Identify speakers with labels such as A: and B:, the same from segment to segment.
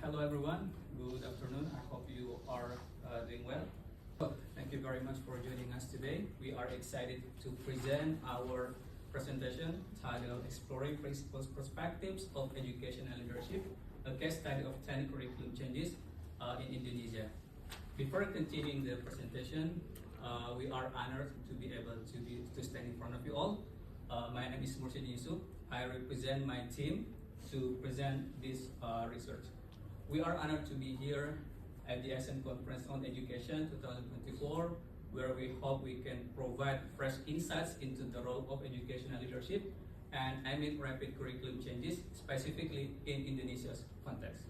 A: Hello everyone, good afternoon. I hope you are doing well. Thank you very much for joining us today. We are excited to present our presentation titled Exploring Principles Perspectives of Educational Leadership, a case study of 10 curriculum changes in Indonesia. Before continuing the presentation, we are honored to be able to stand in front of you all. My name is Mursyid Yusuf. I represent my team to present this research. We are honored to be here at the ASEAN Conference on Education 2024, where we hope we can provide fresh insights into the role of educational leadership and amid rapid curriculum changes, specifically in Indonesia's context.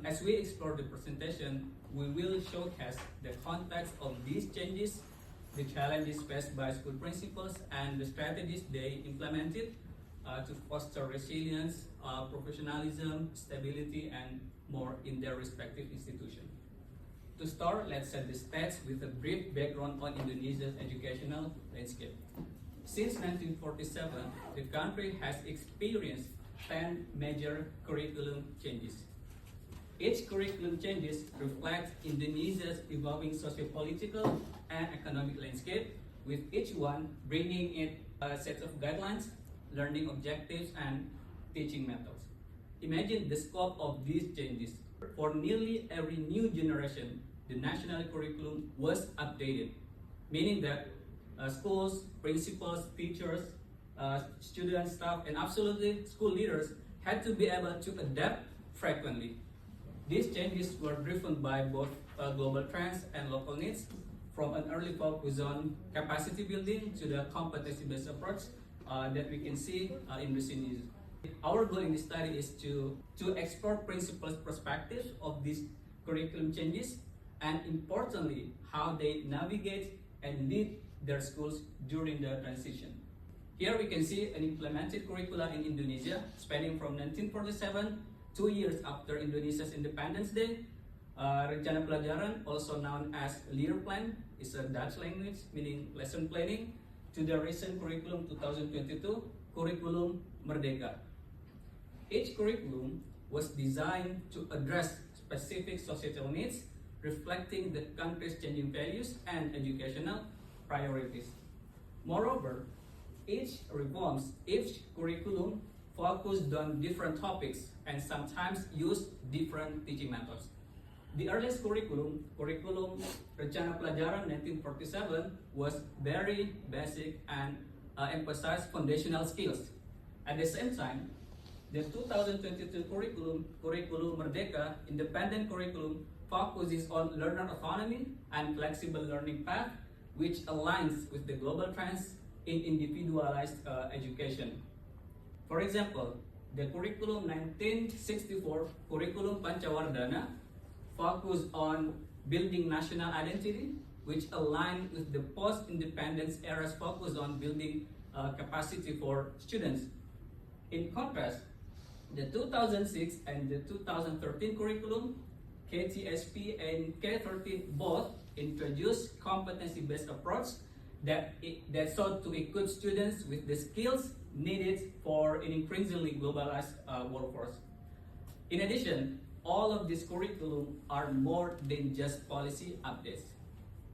A: As we explore the presentation, we will showcase the context of these changes, the challenges faced by school principals, and the strategies they implemented to foster resilience, professionalism, stability, and more in their respective institutions. To start, let's set the stage with a brief background on Indonesia's educational landscape. Since 1947, the country has experienced 10 major curriculum changes. Each curriculum changes reflect Indonesia's evolving socio-political and economic landscape, with each one bringing in a set of guidelines, learning objectives, and teaching methods. Imagine the scope of these changes. For nearly every new generation, the national curriculum was updated, meaning that schools, principals, teachers, students, staff, and absolutely school leaders had to be able to adapt frequently. These changes were driven by both global trends and local needs, from an early focus on capacity building to the competency-based approach that we can see in recent years. Our goal in this study is to explore principles, perspectives of these curriculum changes, and importantly, how they navigate and lead their schools during the transition. Here we can see an implemented curricula in Indonesia spanning from 1947, 2 years after Indonesia's Independence Day. Rencana Pelajaran, also known as Leerplan, is a Dutch language meaning lesson planning, to the recent curriculum 2022, Curriculum Merdeka. Each curriculum was designed to address specific societal needs, reflecting the country's changing values and educational priorities. Moreover, each curriculum focused on different topics and sometimes used different teaching methods. The earliest curriculum Rencana Pelajaran 1947, was very basic and emphasized foundational skills. At the same time, the 2022 Curriculum Merdeka, independent curriculum, focuses on learner autonomy and flexible learning path, which aligns with the global trends in individualized education. For example, the Curriculum 1964, Curriculum Pancawardana, focused on building national identity, which aligned with the post-independence era's focus on building capacity for students. In contrast, the 2006 and the 2013 curriculum, KTSP and K13, both introduced competency-based approach that sought to equip students with the skills needed for an increasingly globalized workforce. In addition, all of these curriculum are more than just policy updates.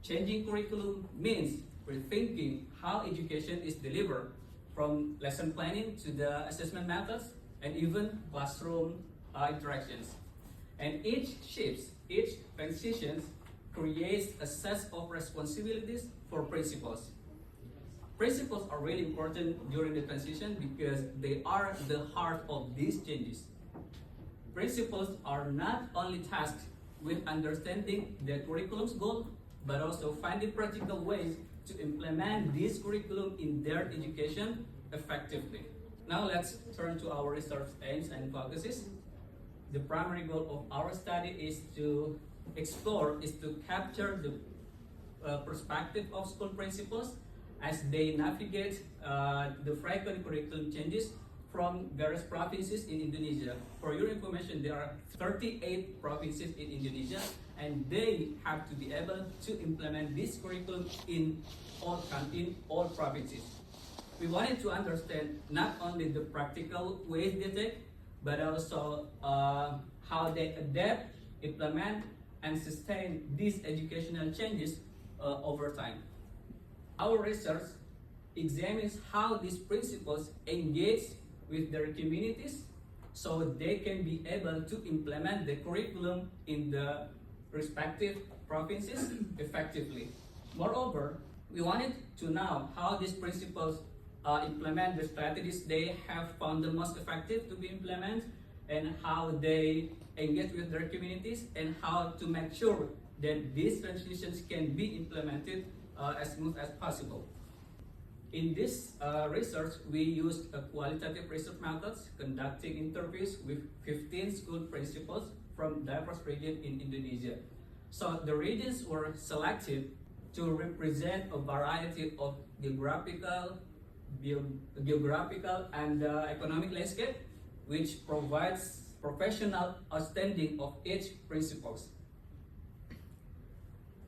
A: Changing curriculum means rethinking how education is delivered, from lesson planning to the assessment methods and even classroom interactions. And each transitions creates a set of responsibilities for principals. Principals are really important during the transition because they are the heart of these changes. Principals are not only tasked with understanding the curriculum's goal, but also finding practical ways to implement this curriculum in their education effectively. Now let's turn to our research aims and focuses. The primary goal of our study is to capture the perspective of school principals as they navigate the frequent curriculum changes from various provinces in Indonesia. For your information, there are 38 provinces in Indonesia, and they have to be able to implement this curriculum in all provinces. We wanted to understand not only the practical ways they take, but also how how they adapt, implement, and sustain these educational changes over time. Our research examines how these principals engage with their communities so they can be able to implement the curriculum in the respective provinces effectively. Moreover, we wanted to know how these principals implement the strategies they have found the most effective to be implemented, and how they engage with their communities, and how to make sure that these transitions can be implemented as smooth as possible. In this research, we used qualitative research methods, conducting interviews with 15 school principals from diverse regions in Indonesia. So the regions were selected to represent a variety of geographical and economic landscape, which provides professional understanding of each principles.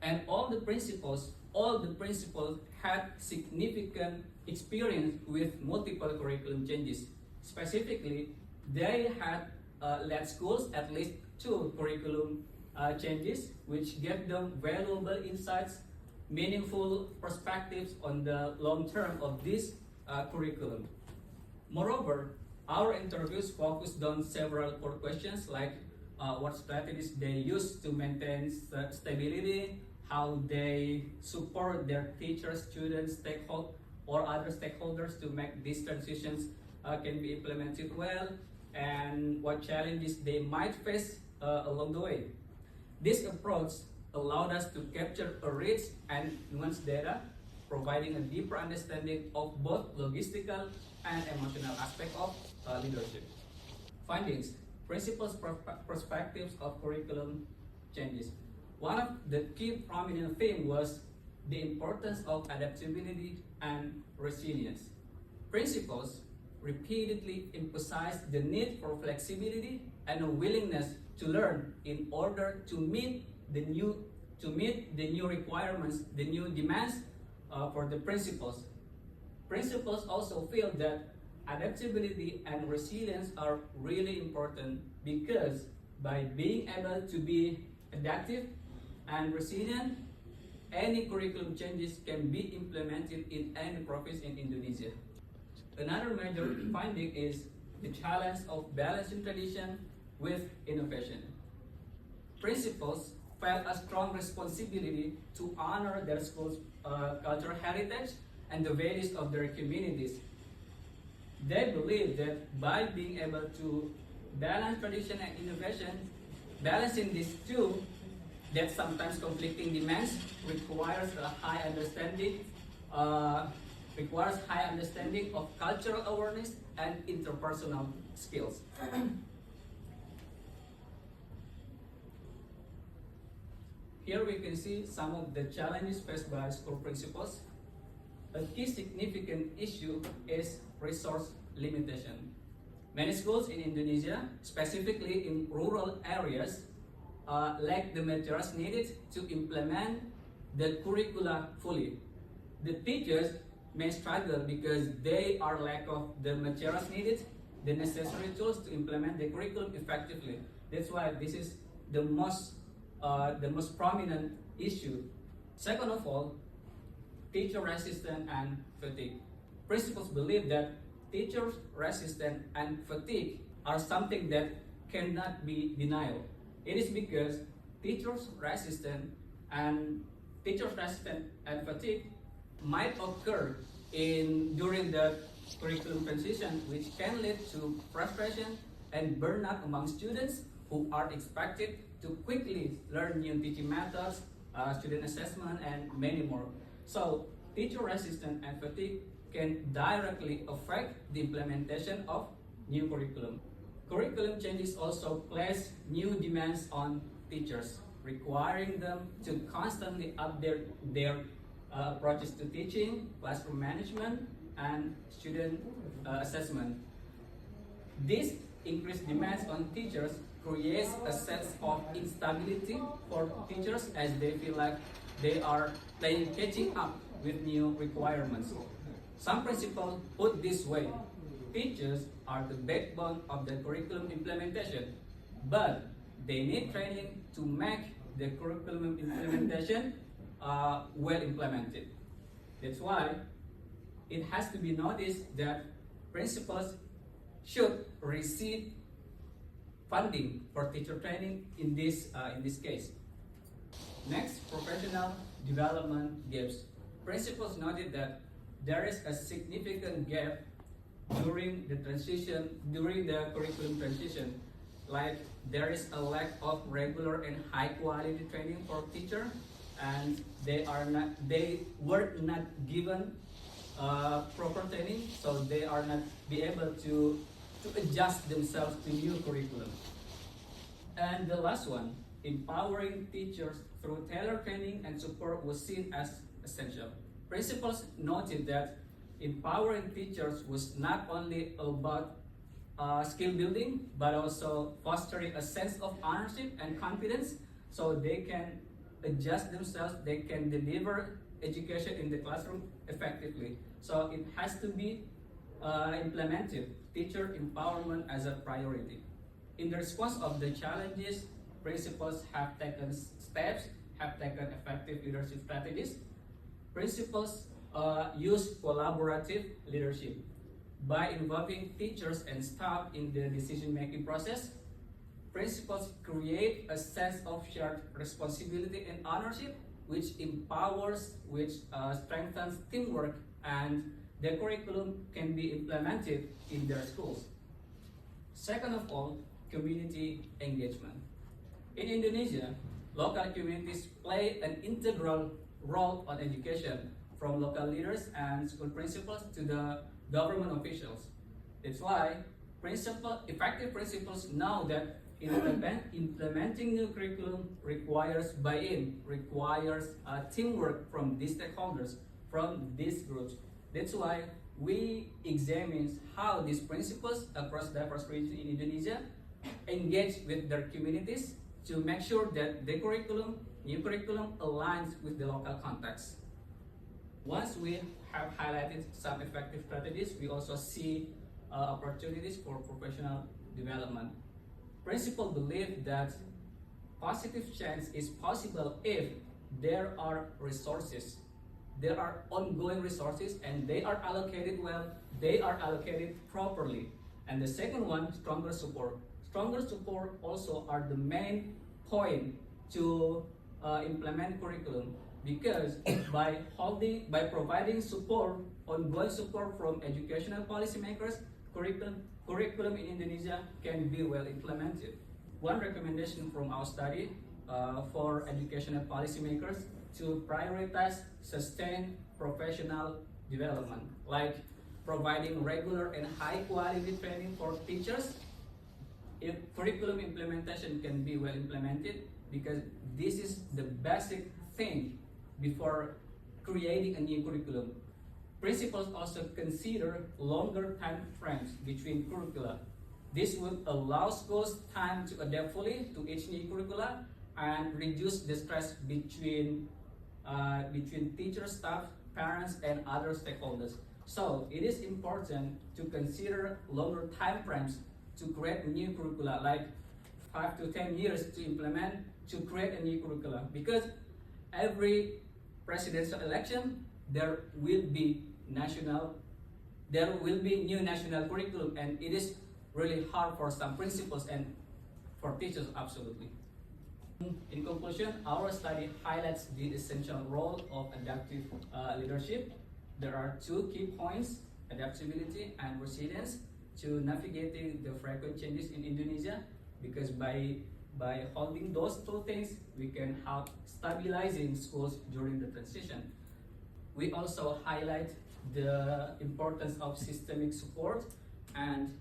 A: And all the principals had significant experience with multiple curriculum changes. Specifically, they had led schools at least 2 curriculum changes, which gave them valuable insights, meaningful perspectives on the long term of this curriculum. Moreover, our interviews focused on several core questions like what strategies they use to maintain stability, how they support their teachers, students, or other stakeholders to make these transitions can be implemented well, and what challenges they might face along the way. This approach allowed us to capture a rich and nuanced data, providing a deeper understanding of both logistical and emotional aspects of leadership. Findings: principals' perspectives of curriculum changes. One of the key prominent themes was the importance of adaptability and resilience. Principals repeatedly emphasized the need for flexibility and a willingness to learn in order to meet the new requirements, the new demands for the principals. Principals also feel that adaptability and resilience are really important, because by being able to be adaptive and resilient, any curriculum changes can be implemented in any province in Indonesia. Another major finding is the challenge of balancing tradition with innovation. Principals felt a strong responsibility to honor their school's cultural heritage and the values of their communities. They believe that by being able to balance tradition and innovation, balancing these two, that sometimes conflicting demands, requires a high understanding of cultural awareness and interpersonal skills. Here we can see some of the challenges faced by school principals. A key significant issue is resource limitation. Many schools in Indonesia, specifically in rural areas, lack the materials needed to implement the curricula fully. The teachers may struggle because they are lack of the materials needed, the necessary tools to implement the curriculum effectively. That's why this is the most prominent issue. Second of all, teacher resistance and fatigue. Principals believe that teacher resistance and fatigue are something that cannot be denied. It is because teachers resistance and fatigue might occur during the curriculum transition, which can lead to frustration and burnout among students who are expected to quickly learn new teaching methods, student assessment, and many more. So, teacher resistance and fatigue can directly affect the implementation of new curriculum. Curriculum changes also place new demands on teachers, requiring them to constantly update their approaches to teaching, classroom management, and student assessment. This increased demands on teachers creates a sense of instability for teachers, as they feel like they are playing catching up with new requirements. Some principals put this way: teachers are the backbone of the curriculum implementation, but they need training to make the curriculum implementation well implemented. That's why it has to be noticed that principals should receive funding for teacher training in this case. Next, professional development gaps. Principals noted that there is a significant gap during the curriculum transition. Like there is a lack of regular and high quality training for teachers, and they were not given proper training, so they are not be able to adjust themselves to new curriculum. And the last one, empowering teachers through tailored training and support was seen as essential. Principals noted that empowering teachers was not only about skill building, but also fostering a sense of ownership and confidence, so they can adjust themselves, they can deliver education in the classroom effectively. So it has to be implemented, teacher empowerment as a priority. In the response of the challenges, principals have taken steps, have taken effective leadership strategies. Principals use collaborative leadership by involving teachers and staff in the decision-making process. Principals create a sense of shared responsibility and ownership, which empowers, which strengthens teamwork, and the curriculum can be implemented in their schools. Second of all, community engagement. In Indonesia, local communities play an integral role on education, from local leaders and school principals to the government officials. That's why effective principals know that implementing new curriculum requires buy-in, requires teamwork from these stakeholders, from these groups. That's why we examine how these principals across diverse regions in Indonesia engage with their communities to make sure that the new curriculum aligns with the local context. Once we have highlighted some effective strategies, we also see opportunities for professional development. Principals believe that positive change is possible if there are resources, there are ongoing resources, and they are allocated well, they are allocated properly. And the second one, stronger support. Stronger support also are the main point to implement curriculum, because by providing support, ongoing support from educational policymakers, curriculum in Indonesia can be well implemented. One recommendation from our study for educational policymakers to prioritize sustained professional development, like providing regular and high quality training for teachers. If curriculum implementation can be well implemented, because this is the basic thing before creating a new curriculum. Principals also consider longer time frames between curricula. This would allow schools time to adapt fully to each new curricula and reduce the stress between teachers, staff, parents, and other stakeholders. So it is important to consider longer time frames to create new curricula, like 5 to 10 years to implement, to create a new curricula. Because every presidential election, there will be new national curriculum, and it is really hard for some principals and for teachers, absolutely. In conclusion, our study highlights the essential role of adaptive leadership. There are two key points: adaptability and resilience, to navigating the frequent changes in Indonesia, because by holding those two things, we can help stabilizing schools during the transition. We also highlight the importance of systemic support and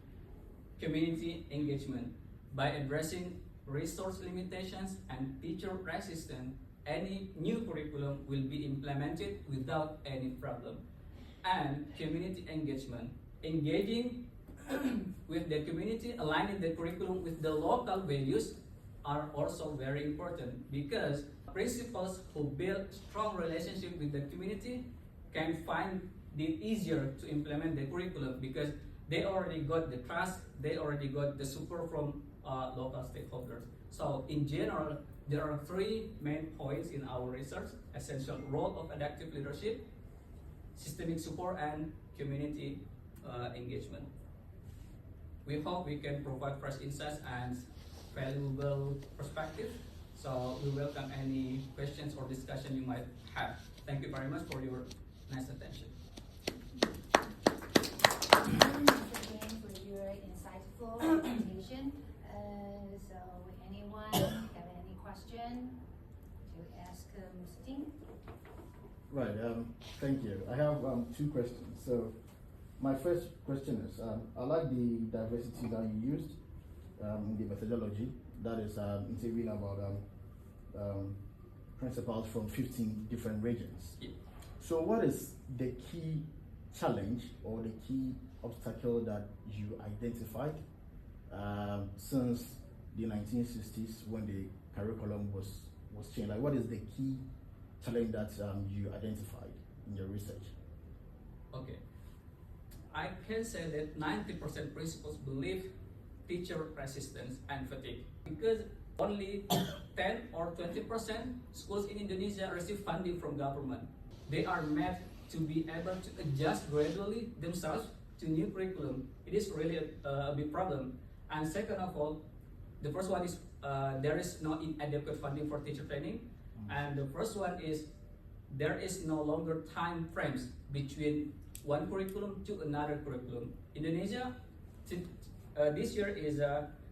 A: community engagement. By addressing resource limitations and teacher resistance, any new curriculum will be implemented without any problem. And community engagement, engaging with the community, aligning the curriculum with the local values are also very important, because principals who build strong relationship with the community can find it easier to implement the curriculum, because they already got the trust, they already got the support from local stakeholders. So in general, there are three main points in our research: essential role of adaptive leadership, systemic support, and community engagement. We hope we can provide fresh insights and valuable perspective. So we welcome any questions or discussion you might have. Thank you very much for your nice attention.
B: Thanks again for your insightful presentation. So anyone have any question to ask Mr. Ting?
C: Right, thank you. I have two questions. So my first question is, I like the diversity that you used in the methodology, that is interviewing about principals from 15 different regions.
A: Yeah.
C: So what is the key challenge or the key obstacle that you identified since the 1960s when the curriculum was changed? Like, what is the key challenge that you identified in your research?
A: Okay. I can say that 90% principals believe teacher resistance and fatigue, because only 10 or 20% schools in Indonesia receive funding from government. They are made to be able to adjust gradually themselves to new curriculum. It is really a big problem. And second of all, the first one is there is no inadequate funding for teacher training. And the first one is there is no longer time frames between one curriculum to another curriculum. Indonesia, this year is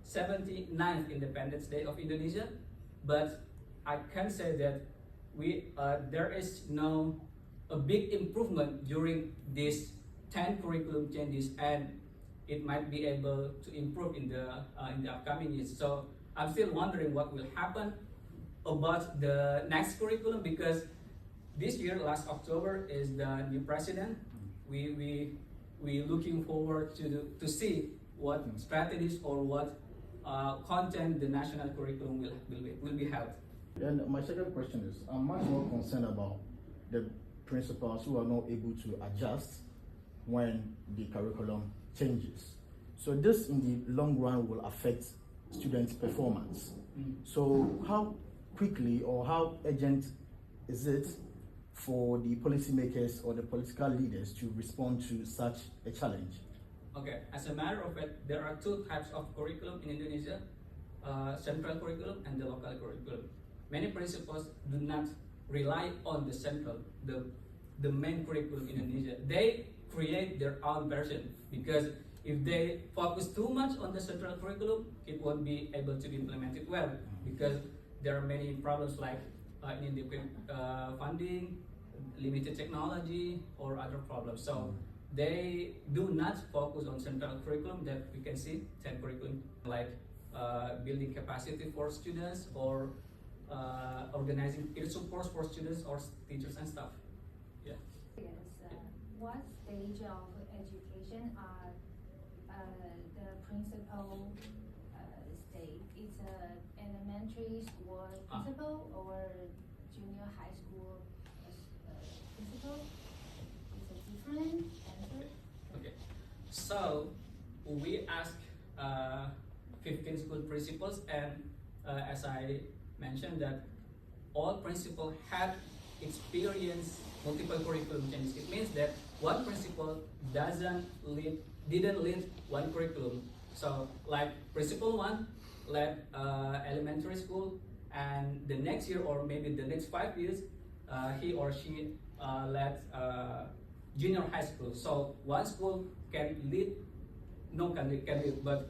A: 79th Independence Day of Indonesia, but I can say that there is no a big improvement during these 10 curriculum changes, and it might be able to improve in the upcoming years. So I'm still wondering what will happen about the next curriculum, because this year, last October, is the new president. We looking forward to see what strategies or what content the national curriculum will be held.
C: And my second question is, I'm much more concerned about the principals who are not able to adjust when the curriculum changes. So this in the long run will affect students' performance. So how quickly or how urgent is it for the policymakers or the political leaders to respond to such a challenge?
A: Okay, as a matter of fact, there are two types of curriculum in Indonesia, central curriculum and the local curriculum. Many principals do not rely on the central, the main curriculum in Indonesia. They create their own version, because if they focus too much on the central curriculum, it won't be able to be implemented well, because there are many problems like inadequate funding, limited technology, or other problems. So they do not focus on central curriculum that we can see, 10 curriculum, like building capacity for students, or organizing peer support for students or teachers and staff. Yeah.
B: Yes. What stage of education are the principal state? It's elementary school principal or junior high school principal? It's a different answer.
A: Okay. So we asked 15 school principals, and as I mentioned, that all principals had experienced multiple curriculum changes. It means that one principal didn't lead one curriculum. So like principal one led elementary school, and the next year or maybe the next 5 years, he or she led junior high school. So one school can lead, but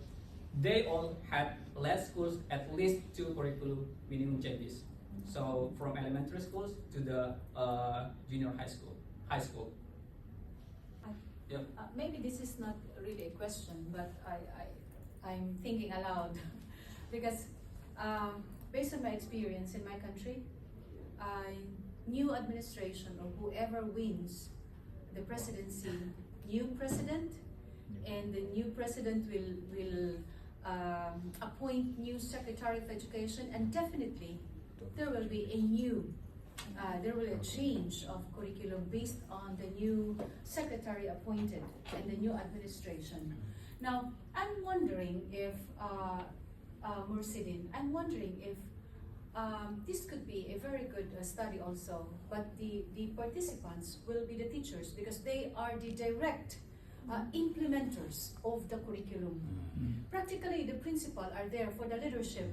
A: they all had led schools at least 2 curriculum minimum changes. So from elementary schools to the junior high school. Yeah.
D: Maybe this is not really a question, but I'm thinking aloud because based on my experience in my country, new administration or whoever wins the presidency, new president, and the new president will appoint new Secretary of Education, and definitely there will be a change of curriculum based on the new secretary appointed and the new administration. Now, I'm wondering if Mursidin, I'm wondering if this could be a very good study also, but the participants will be the teachers because they are the direct implementers of the curriculum. Practically, the principal are there for the leadership,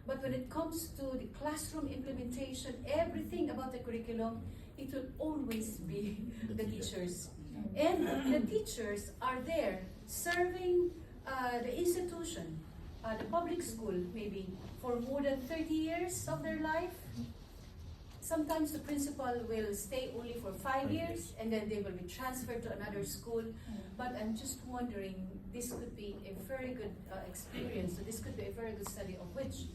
D: but when it comes to the classroom implementation, everything about the curriculum, it will always be the teachers. And the teachers are there serving the institution, the public school maybe, for more than 30 years of their life. Sometimes the principal will stay only for 5 years and then they will be transferred to another school. But I'm just wondering, this could be a very good experience. So this could be a very good study of which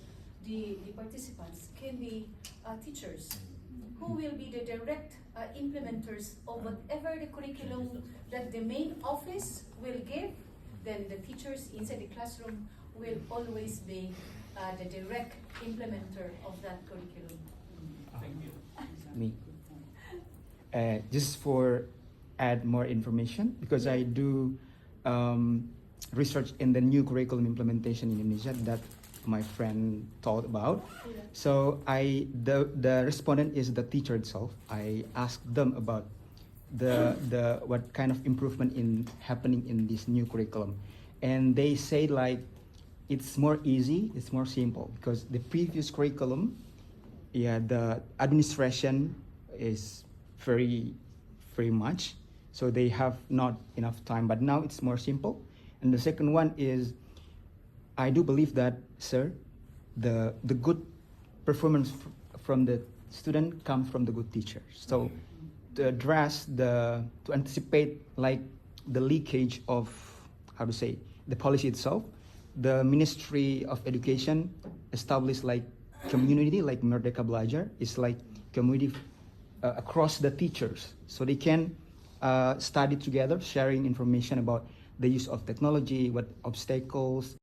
D: the participants can be teachers who will be the direct implementers of whatever the curriculum that the main office will give. Then the teachers inside the classroom will always be the direct implementer of that curriculum.
A: Thank you.
E: Me. Just for add more information, because I do research in the new curriculum implementation in Indonesia that my friend thought about. So the respondent is the teacher itself. I asked them about the what kind of improvement in happening in this new curriculum, and they say like it's more easy, it's more simple because the previous curriculum, the administration is very much, so they have not enough time, but now it's more simple. And the second one is, I do believe that, sir, the good performance from the student comes from the good teachers. So to address to anticipate like the leakage of, how to say, the policy itself, the Ministry of Education established like community, like Merdeka Belajar, is like community across the teachers, so they can study together, sharing information about the use of technology, what obstacles